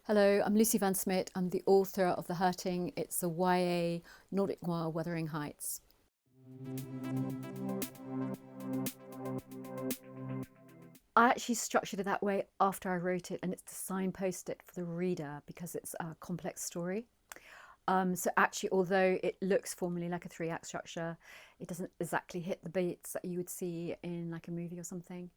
Hello, I'm Lucy Van Smit. I'm the author of The Hurting. It's a YA Nordic noir, Wuthering Heights. I actually structured it that way after I wrote it, and it's to signpost it for the reader because it's a complex story. So actually, although it looks formally like a three-act structure, it doesn't exactly hit the beats that you would see in like a movie or something.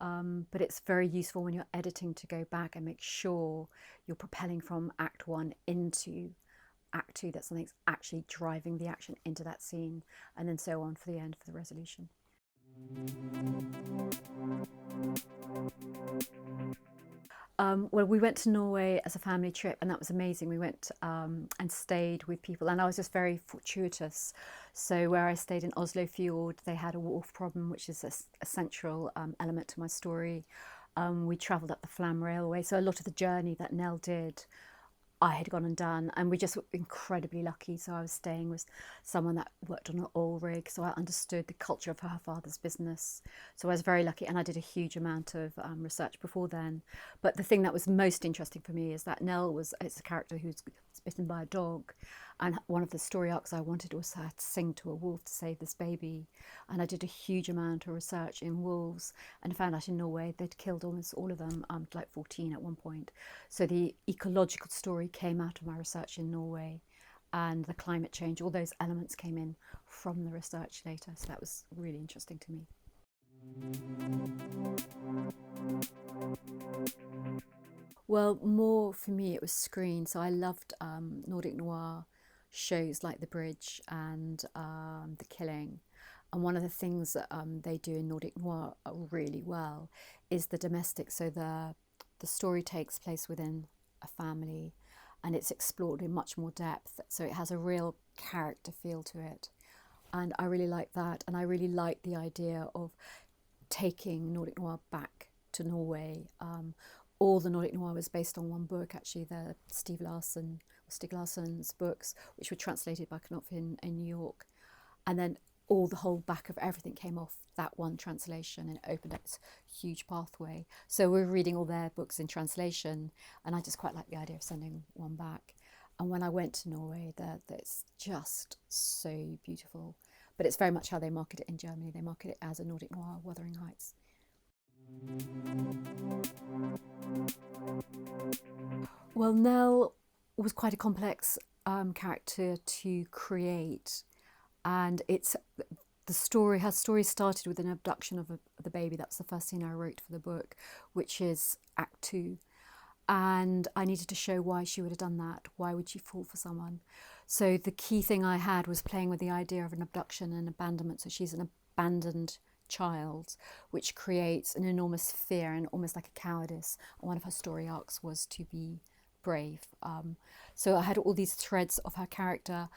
But it's very useful when you're editing to go back and make sure you're propelling from Act 1 into Act 2, that something's actually driving the action into that scene, and then so on for the end, for the resolution. Well, we went to Norway as a family trip, and that was amazing. We went and stayed with people, and I was just very fortuitous. So, where I stayed in Oslo Fjord, they had a wolf problem, which is a central element to my story. We travelled up the Flam Railway, so a lot of the journey that Nell did I had gone and done, and we just were incredibly lucky. So I was staying with someone that worked on an oil rig, so I understood the culture of her father's business. So I was very lucky, and I did a huge amount of research before then. But the thing that was most interesting for me is that Nell it's a character who's bitten by a dog, and one of the story arcs I wanted was her to sing to a wolf to save this baby. And I did a huge amount of research in wolves, and found out in Norway they'd killed almost all of them, like 14 at one point. So the ecological story came out of my research in Norway, and the climate change, all those elements came in from the research later. So that was really interesting to me. Well, more for me, it was screen. So I loved Nordic noir shows like The Bridge and The Killing. And one of the things that they do in Nordic noir really well is the domestic. So the story takes place within a family, and it's explored in much more depth. So it has a real character feel to it. And I really like that. And I really like the idea of taking Nordic noir back to Norway. All the Nordic noir was based on one book, actually, the Stig Larsson's books, which were translated by Knopf in New York. And then the whole back of everything came off that one translation, and it opened up this huge pathway. So we're reading all their books in translation, and I just quite like the idea of sending one back. And when I went to Norway, it's just so beautiful. But it's very much how they market it in Germany. They market it as a Nordic noir, Wuthering Heights. Well, Nell was quite a complex character to create, and it's the story. Her story started with an abduction of the baby. That's the first scene I wrote for the book, which is Act 2. And I needed to show why she would have done that. Why would she fall for someone? So the key thing I had was playing with the idea of an abduction and abandonment. So she's an abandoned child, which creates an enormous fear and almost like a cowardice. And one of her story arcs was to be brave. So I had all these threads of her character.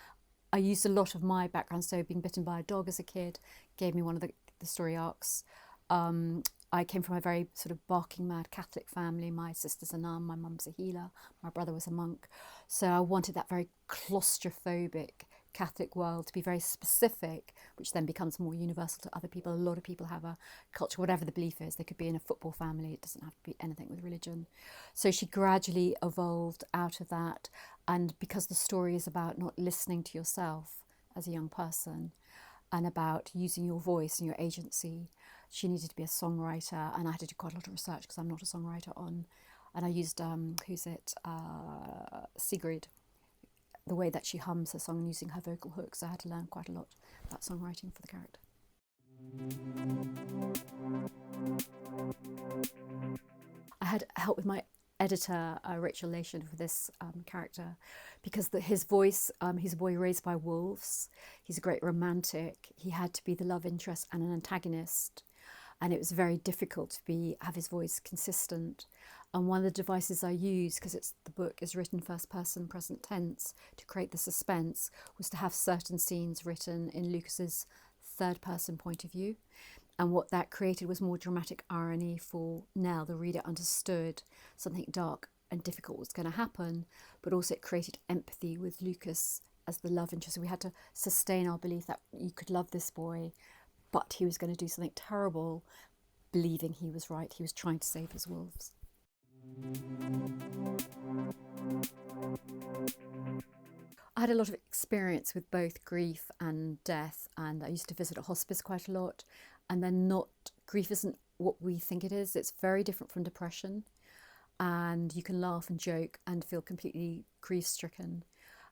I used a lot of my background, so being bitten by a dog as a kid gave me one of the story arcs. I came from a very sort of barking mad Catholic family. My sister's a nun, my mum's a healer, my brother was a monk. So I wanted that very claustrophobic Catholic world to be very specific, which then becomes more universal to other people. A lot of people have a culture, whatever the belief is. They could be in a football family. It doesn't have to be anything with religion. So she gradually evolved out of that. And because the story is about not listening to yourself as a young person and about using your voice and your agency, she needed to be a songwriter. And I had to do quite a lot of research because I'm not a songwriter and I used, Sigrid, the way that she hums her song using her vocal hooks. I had to learn quite a lot about songwriting for the character. I had help with my editor, Rachel Lation, for this character because his voice, he's a boy raised by wolves. He's a great romantic. He had to be the love interest and an antagonist. And it was very difficult to have his voice consistent. And one of the devices I used, because the book is written first person present tense to create the suspense, was to have certain scenes written in Lukas's third person point of view. And what that created was more dramatic irony for Nell. The reader understood something dark and difficult was going to happen, but also it created empathy with Lukas as the love interest. So we had to sustain our belief that you could love this boy, but he was going to do something terrible, believing he was right. He was trying to save his wolves. I had a lot of experience with both grief and death, and I used to visit a hospice quite a lot. And then not grief isn't what we think it is. It's very different from depression, and you can laugh and joke and feel completely grief stricken.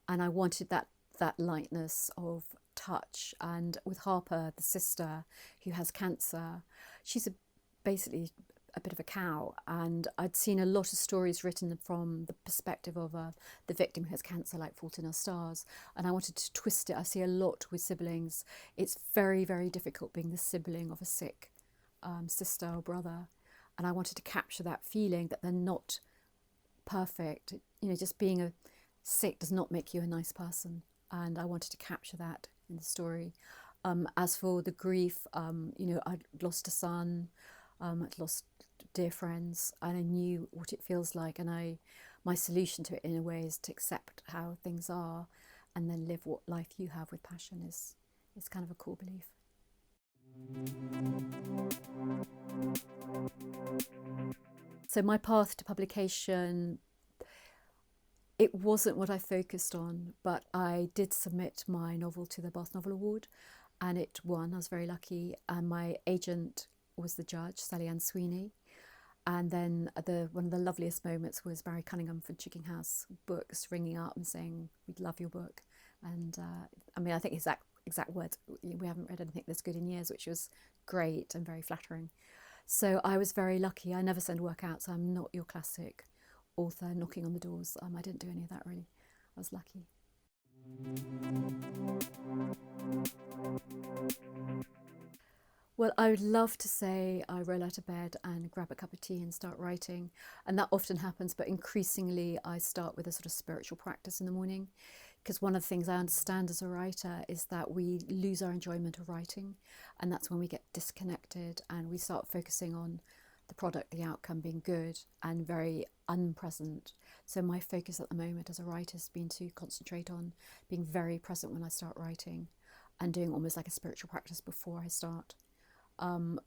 And I wanted that lightness of touch. And with Harper, the sister who has cancer, she's basically a bit of a cow, and I'd seen a lot of stories written from the perspective of the victim who has cancer, like Fault in Our Stars, and I wanted to twist it. I see a lot with siblings. It's very, very difficult being the sibling of a sick sister or brother, and I wanted to capture that feeling that they're not perfect. You know, just being sick does not make you a nice person, and I wanted to capture that in the story. As for the grief, you know, I'd lost a son, I'd lost dear friends, and I knew what it feels like, and my solution to it in a way is to accept how things are and then live what life you have with passion is kind of a core belief. So my path to publication, it wasn't what I focused on, but I did submit my novel to the Bath Novel Award and it won. I was very lucky, and my agent was the judge, Sally Ann Sweeney. And then one of the loveliest moments was Barry Cunningham from Chicken House Books ringing up and saying, "We'd love your book." And I mean, I think exact words, "We haven't read anything this good in years," which was great and very flattering. So I was very lucky. I never send work out, so I'm not your classic author knocking on the doors. I didn't do any of that really. I was lucky. Well, I would love to say I roll out of bed and grab a cup of tea and start writing. And that often happens, but increasingly I start with a sort of spiritual practice in the morning. Because one of the things I understand as a writer is that we lose our enjoyment of writing. And that's when we get disconnected and we start focusing on the product, the outcome being good and very unpresent. So my focus at the moment as a writer has been to concentrate on being very present when I start writing and doing almost like a spiritual practice before I start.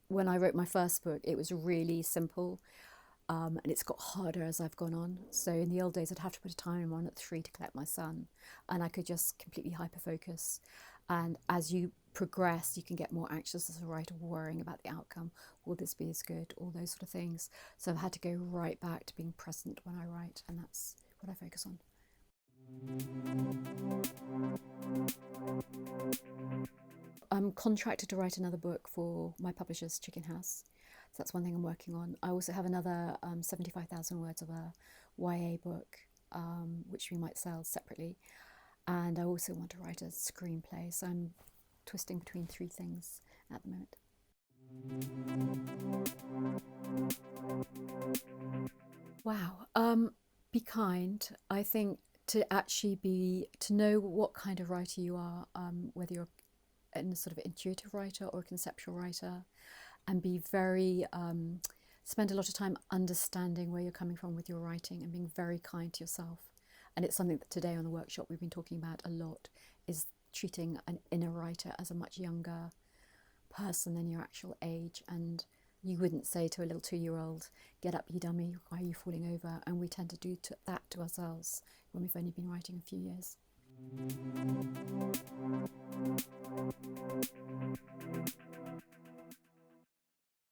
When I wrote my first book, it was really simple, and it's got harder as I've gone on. So in the old days, I'd have to put a timer on at 3 to collect my son, and I could just completely hyper-focus. And as you progress, you can get more anxious as a writer, worrying about the outcome. Will this be as good? All those sort of things. So I've had to go right back to being present when I write, and that's what I focus on. I'm contracted to write another book for my publisher's Chicken House. So that's one thing I'm working on. I also have another 75,000 words of a YA book, which we might sell separately. And I also want to write a screenplay. So I'm twisting between 3 things at the moment. Wow. Be kind. I think to know what kind of writer you are, whether you're a sort of intuitive writer or a conceptual writer, and be very spend a lot of time understanding where you're coming from with your writing and being very kind to yourself. And it's something that today on the workshop we've been talking about a lot, is treating an inner writer as a much younger person than your actual age. And you wouldn't say to a little 2-year-old, "Get up, you dummy, why are you falling over?" And we tend to do that to ourselves when we've only been writing a few years.